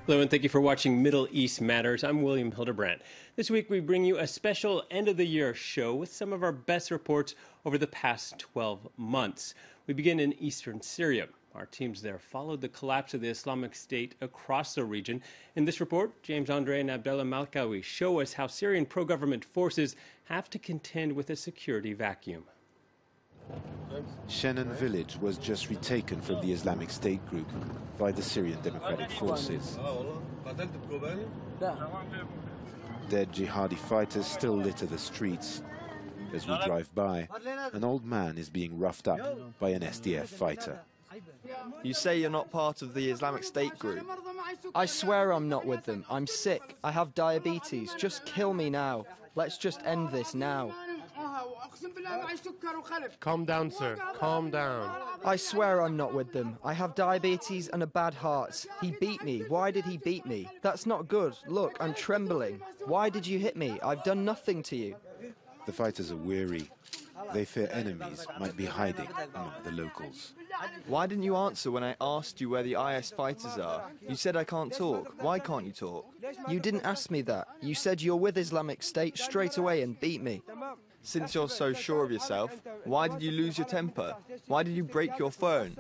Hello and thank you for watching Middle East Matters. I'm William Hildebrandt. This week we bring you a special end-of-the-year show with some of our best reports over the past 12 months. We begin in eastern Syria. Our teams there followed the collapse of the Islamic State across the region. In this report, André and Abdallah Malkawi show us how Syrian pro-government forces have to contend with a security vacuum. Shenan village was just retaken from the Islamic State group by the Syrian Democratic Forces. Dead jihadi fighters still litter the streets. As we drive by, an old man is being roughed up by an SDF fighter. You say you're not part of the Islamic State group? I swear I'm not with them. I'm sick. I have diabetes. Just kill me now. Let's just end this now. Calm down, sir. Calm down. I swear I'm not with them. I have diabetes and a bad heart. He beat me. Why did he beat me? That's not good. Look, I'm trembling. Why did you hit me? I've done nothing to you. The fighters are weary. They fear enemies might be hiding among the locals. Why didn't you answer when I asked you where the IS fighters are? You said I can't talk. Why can't you talk? You didn't ask me that. You said you're with Islamic State straight away and beat me. Since you're so sure of yourself, why did you lose your temper? Why did you break your phone?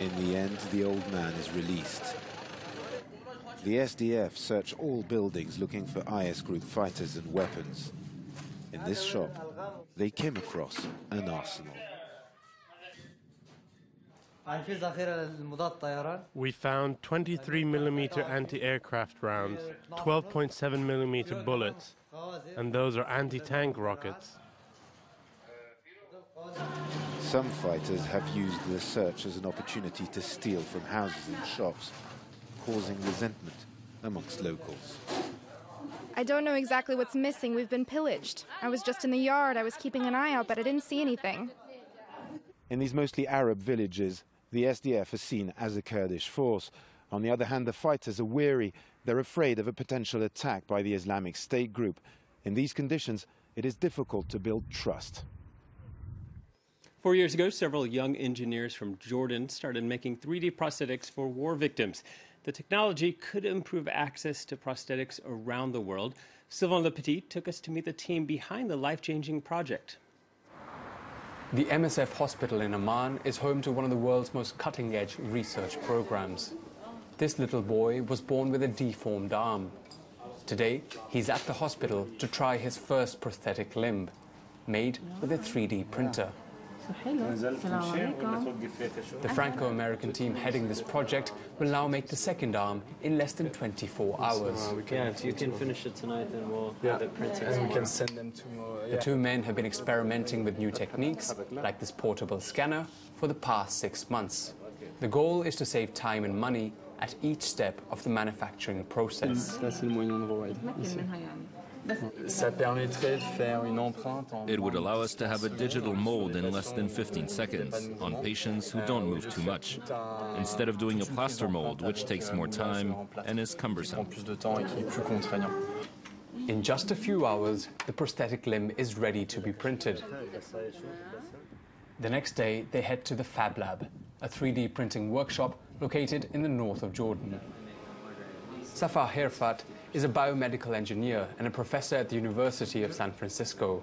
In the end, the old man is released. The SDF search all buildings looking for IS group fighters and weapons. In this shop, they came across an arsenal. We found 23mm anti-aircraft rounds, 12.7mm bullets, and those are anti-tank rockets. Some fighters have used the search as an opportunity to steal from houses and shops, causing resentment amongst locals. I don't know exactly what's missing. We've been pillaged. I was just in the yard. I was keeping an eye out, but I didn't see anything. In these mostly Arab villages, the SDF is seen as a Kurdish force. On the other hand, the fighters are weary. They're afraid of a potential attack by the Islamic State group. In these conditions, it is difficult to build trust. 4 years ago, several young engineers from Jordan started making 3D prosthetics for war victims. The technology could improve access to prosthetics around the world. Sylvain Lepetit took us to meet the team behind the life-changing project. The MSF hospital in Amman is home to one of the world's most cutting-edge research programs. This little boy was born with a deformed arm. Today, he's at the hospital to try his first prosthetic limb, made with a 3D printer. The Franco-American team heading this project will now make the second arm in less than 24 hours. Yeah, if you can finish it tonight, then we'll have it printed. And we can send them to The two men have been experimenting with new techniques, like this portable scanner, for the past 6 months. The goal is to save time and money at each step of the manufacturing process. It would allow us to have a digital mold in less than 15 seconds on patients who don't move too much, instead of doing a plaster mold, which takes more time and is cumbersome. In just a few hours, the prosthetic limb is ready to be printed. The next day, they head to the Fab Lab, a 3D printing workshop located in the north of Jordan. Safar Herfat is a biomedical engineer and a professor at the University of San Francisco.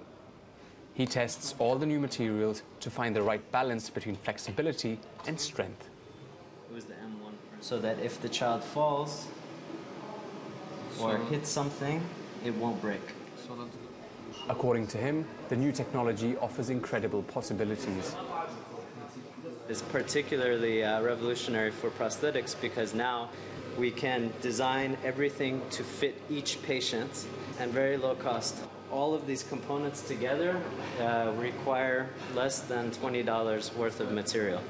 He tests all the new materials to find the right balance between flexibility and strength. It was the M1 print. So that if the child falls or hits something, it won't break. According to him, the new technology offers incredible possibilities. It's particularly revolutionary for prosthetics because now we can design everything to fit each patient and very low cost. All of these components together require less than $20 worth of material.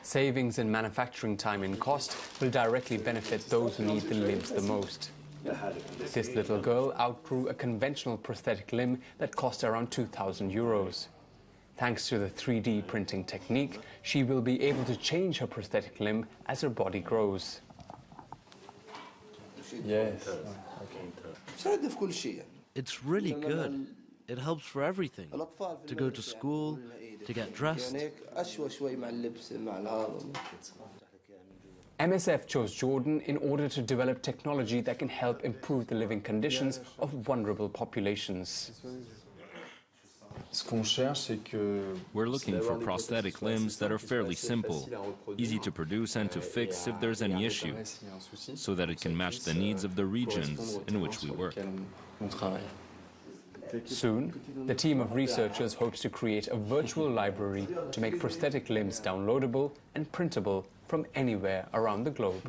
Savings in manufacturing time and cost will directly benefit those who need the limbs the most. This little girl outgrew a conventional prosthetic limb that cost around 2,000 euros. Thanks to the 3D printing technique, she will be able to change her prosthetic limb as her body grows. Yes. It's really good. It helps for everything. To go to school, to get dressed. MSF chose Jordan in order to develop technology that can help improve the living conditions of vulnerable populations. We're looking for prosthetic limbs that are fairly simple, easy to produce and to fix if there's any issue, so that it can match the needs of the regions in which we work. Soon, the team of researchers hopes to create a virtual library to make prosthetic limbs downloadable and printable from anywhere around the globe.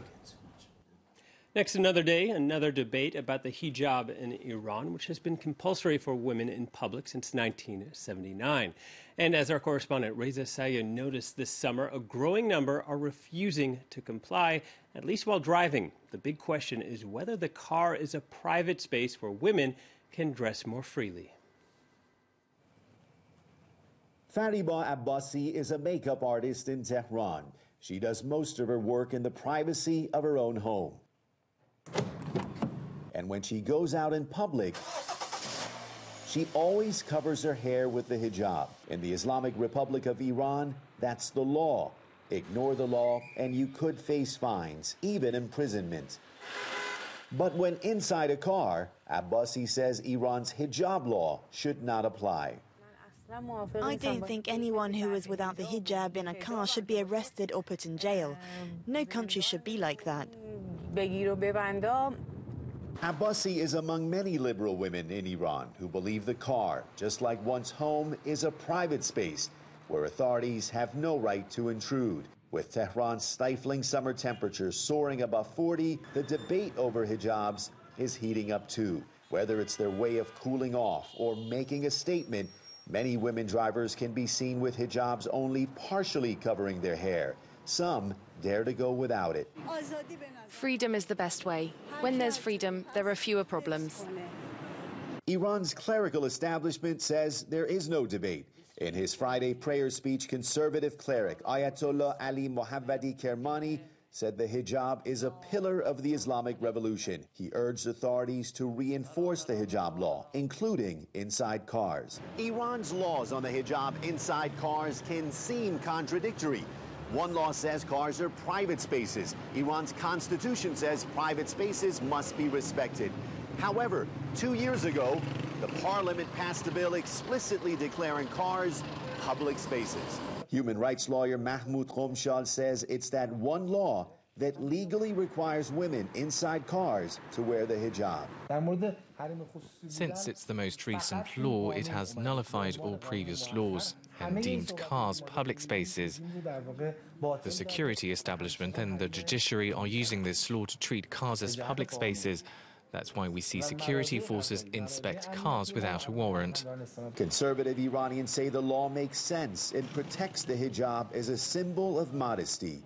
Next, another day, another debate about the hijab in Iran, which has been compulsory for women in public since 1979. And as our correspondent Reza Saya noticed this summer, a growing number are refusing to comply, at least while driving. The big question is whether the car is a private space where women can dress more freely. Fariba Abbasi is a makeup artist in Tehran. She does most of her work in the privacy of her own home. And when she goes out in public, she always covers her hair with the hijab. In the Islamic Republic of Iran, that's the law. Ignore the law and you could face fines, even imprisonment. But when inside a car, Abbasi says Iran's hijab law should not apply. I don't think anyone who is without the hijab in a car should be arrested or put in jail. No country should be like that. Abbasi is among many liberal women in Iran who believe the car, just like one's home, is a private space where authorities have no right to intrude. With Tehran's stifling summer temperatures soaring above 40, the debate over hijabs is heating up too. Whether it's their way of cooling off or making a statement, many women drivers can be seen with hijabs only partially covering their hair. Some dare to go without it. Freedom is the best way. When there's freedom, there are fewer problems. Iran's clerical establishment says there is no debate. In his Friday prayer speech, conservative cleric Ayatollah Ali Mohammadi Kermani said the hijab is a pillar of the Islamic Revolution. He urged authorities to reinforce the hijab law, including inside cars. Iran's laws on the hijab inside cars can seem contradictory. One law says cars are private spaces. Iran's constitution says private spaces must be respected. However, 2 years ago, the parliament passed a bill explicitly declaring cars public spaces. Human rights lawyer Mahmoud Khomshal says it's that one law that legally requires women inside cars to wear the hijab. Since it's the most recent law, it has nullified all previous laws and deemed cars public spaces. The security establishment and the judiciary are using this law to treat cars as public spaces. That's why we see security forces inspect cars without a warrant. Conservative Iranians say the law makes sense. It protects the hijab as a symbol of modesty.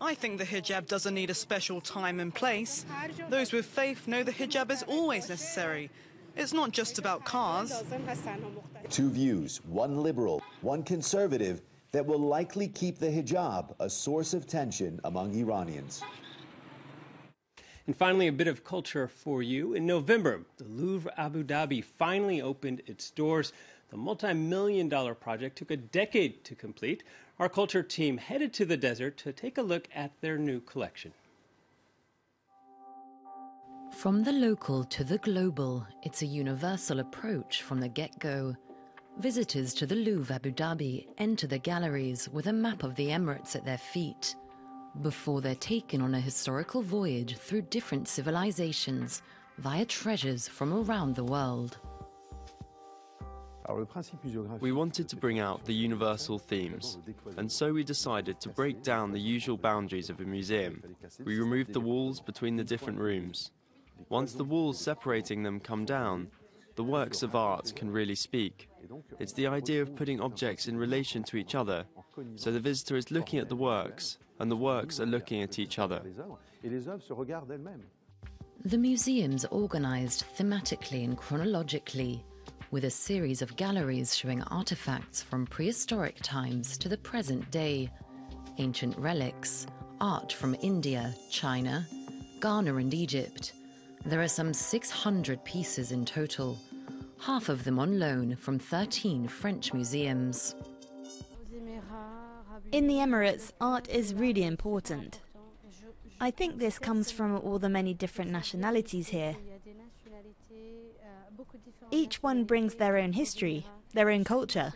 I think the hijab doesn't need a special time and place. Those with faith know the hijab is always necessary. It's not just about cars. Two views, one liberal, one conservative, that will likely keep the hijab a source of tension among Iranians. And finally, a bit of culture for you. In November, the Louvre Abu Dhabi finally opened its doors. The multi-million-dollar project took a decade to complete. Our culture team headed to the desert to take a look at their new collection. From the local to the global, it's a universal approach from the get-go. Visitors to the Louvre Abu Dhabi enter the galleries with a map of the Emirates at their feet, before they're taken on a historical voyage through different civilizations via treasures from around the world. We wanted to bring out the universal themes, and so we decided to break down the usual boundaries of a museum. We removed the walls between the different rooms. Once the walls separating them come down, the works of art can really speak. It's the idea of putting objects in relation to each other, so the visitor is looking at the works, and the works are looking at each other. The museum's organized thematically and chronologically, with a series of galleries showing artifacts from prehistoric times to the present day, ancient relics, art from India, China, Ghana and Egypt. There are some 600 pieces in total, half of them on loan from 13 French museums. In the Emirates, art is really important. I think this comes from all the many different nationalities here. Each one brings their own history, their own culture.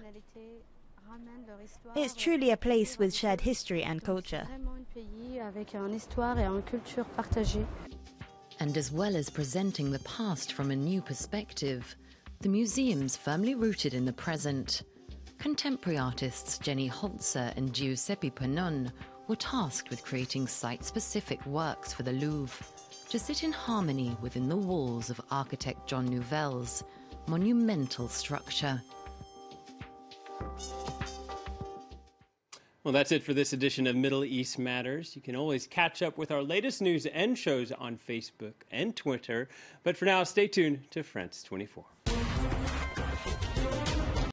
It's truly a place with shared history and culture. And as well as presenting the past from a new perspective, the museum's firmly rooted in the present. Contemporary artists Jenny Holzer and Giuseppe Panon were tasked with creating site-specific works for the Louvre to sit in harmony within the walls of architect John Nouvel's monumental structure. Well, that's it for this edition of Middle East Matters. You can always catch up with our latest news and shows on Facebook and Twitter. But for now, stay tuned to France 24.